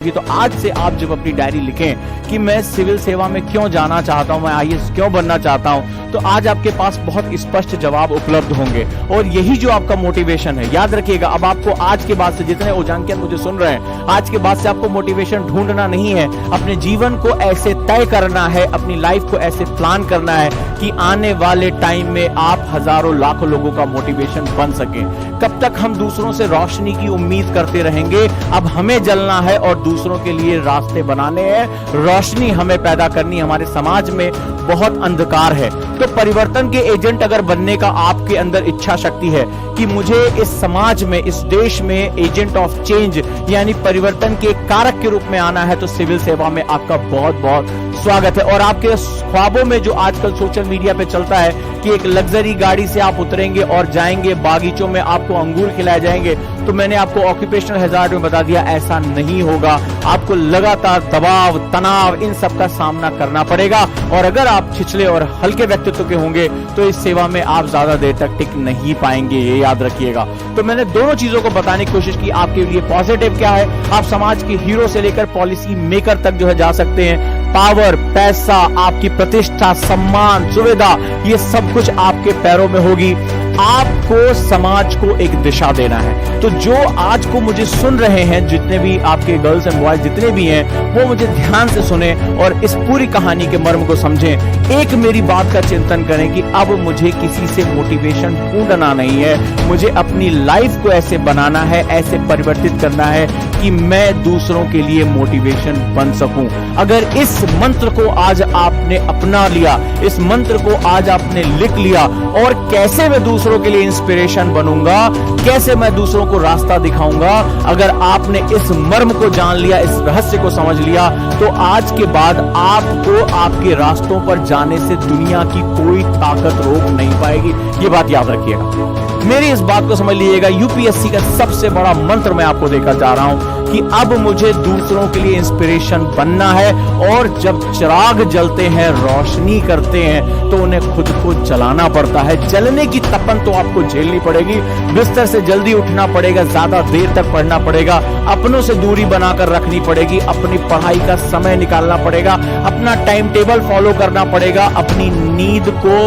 तो आज से आप जब अपनी डायरी लिखें कि मैं सिविल सेवा में क्यों जाना चाहता हूं, मैं आईएएस क्यों बनना चाहता हूं, तो आज आपके पास बहुत स्पष्ट जवाब उपलब्ध होंगे। और यही जो आपका मोटिवेशन है, याद रखिएगा, अब आपको आज के बाद से, जितने उजांकियन मुझे सुन रहे हैं, आज के बाद से आपको मोटिवेशन ढूंढना नहीं है। अपने जीवन को ऐसे तय करना है, अपनी लाइफ को ऐसे प्लान करना है कि आने वाले टाइम में आप हजारों लाखों लोगों का मोटिवेशन बन सके। कब तक हम दूसरों से रोशनी की उम्मीद करते रहेंगे? अब हमें जलना है और दूसरों के लिए रास्ते बनाने हैं, रोशनी हमें पैदा करनी। हमारे समाज में बहुत अंधकार है, तो परिवर्तन के एजेंट अगर बनने का आपके अंदर इच्छा शक्ति है कि मुझे इस समाज में, इस देश में एजेंट ऑफ चेंज यानी परिवर्तन के कारक के रूप में आना है, तो सिविल सेवा में आपका बहुत बहुत स्वागत है। और आपके ख्वाबों में जो आजकल सोशल मीडिया पे चलता है कि एक लग्जरी गाड़ी से आप उतरेंगे और जाएंगे बागीचों में, आपको अंगूर खिलाए जाएंगे, तो मैंने आपको ऑक्यूपेशनल हैजार्ड में बता दिया, ऐसा नहीं होगा। आपको लगातार दबाव, तनाव, इन सब का सामना करना पड़ेगा। और अगर आप छिछले और हल्के व्यक्तित्व के होंगे तो इस सेवा में आप ज्यादा देर तक टिक नहीं पाएंगे, ये याद रखिएगा। तो मैंने दोनों चीजों को बताने की कोशिश की। आपके लिए पॉजिटिव क्या है, आप समाज के हीरो से लेकर पॉलिसी मेकर तक जो है जा सकते हैं। पावर, पैसा, आपकी प्रतिष्ठा, सम्मान, सुविधा, ये सब कुछ आपके पैरों में होगी। आपको समाज को एक दिशा देना है। तो जो आज को मुझे सुन रहे हैं, जितने भी आपके गर्ल्स एंड बॉयज जितने भी हैं, वो मुझे ध्यान से सुने और इस पूरी कहानी के मर्म को समझें। एक मेरी बात का चिंतन करें कि अब मुझे किसी से मोटिवेशन ढूंढना नहीं है, मुझे अपनी लाइफ को ऐसे बनाना है, ऐसे परिवर्तित करना है कि मैं दूसरों के लिए मोटिवेशन बन सकूं। अगर इस मंत्र को आज आपने अपना लिया, इस मंत्र को आज आपने लिख लिया, और कैसे मैं दूसरों के लिए इंस्पिरेशन बनूंगा, कैसे मैं दूसरों को रास्ता दिखाऊंगा, अगर आपने इस मर्म को जान लिया, इस रहस्य को समझ लिया, तो आज के बाद आपको आपके रास्तों पर जाने से दुनिया की कोई ताकत रोक नहीं पाएगी। ये बात याद रखिएगा, मेरी इस बात को समझ लीजिएगा। यूपीएससी का सबसे बड़ा मंत्र मैं आपको देकर जा रहा हूं कि अब मुझे दूसरों के लिए इंस्पिरेशन बनना है। और जब चिराग जलते हैं, रोशनी करते हैं, तो उन्हें खुद को जलाना पड़ता है। जलने की तपन तो आपको झेलनी पड़ेगी, बिस्तर से जल्दी उठना पड़ेगा, ज्यादा देर तक पढ़ना पड़ेगा, अपनों से दूरी बनाकर रखनी पड़ेगी, अपनी पढ़ाई का समय निकालना पड़ेगा, अपना टाइम टेबल फॉलो करना पड़ेगा, अपनी नींद को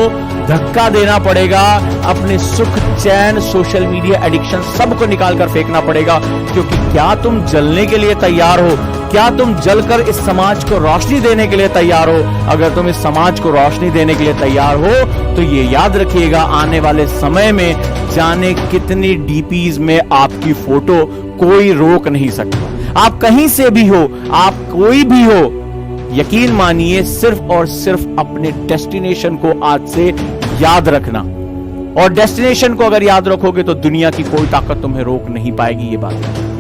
धक्का देना पड़ेगा, अपने सुख, चैन, सोशल मीडिया एडिक्शन सबको निकालकर फेंकना पड़ेगा। क्योंकि क्या तुम जलने के लिए तैयार हो? क्या तुम जलकर इस समाज को रोशनी देने के लिए तैयार हो? अगर तुम इस समाज को रोशनी देने के लिए तैयार हो, तो ये याद रखिएगा, आने वाले समय में जाने कितनी डीपीज में आपकी फोटो कोई रोक नहीं सकता। आप कहीं से भी हो, आप कोई भी हो, यकीन मानिए, सिर्फ और सिर्फ अपने डेस्टिनेशन को आज से याद रखना। और डेस्टिनेशन को अगर याद रखोगे तो दुनिया की कोई ताकत तुम्हें रोक नहीं पाएगी, ये बात है।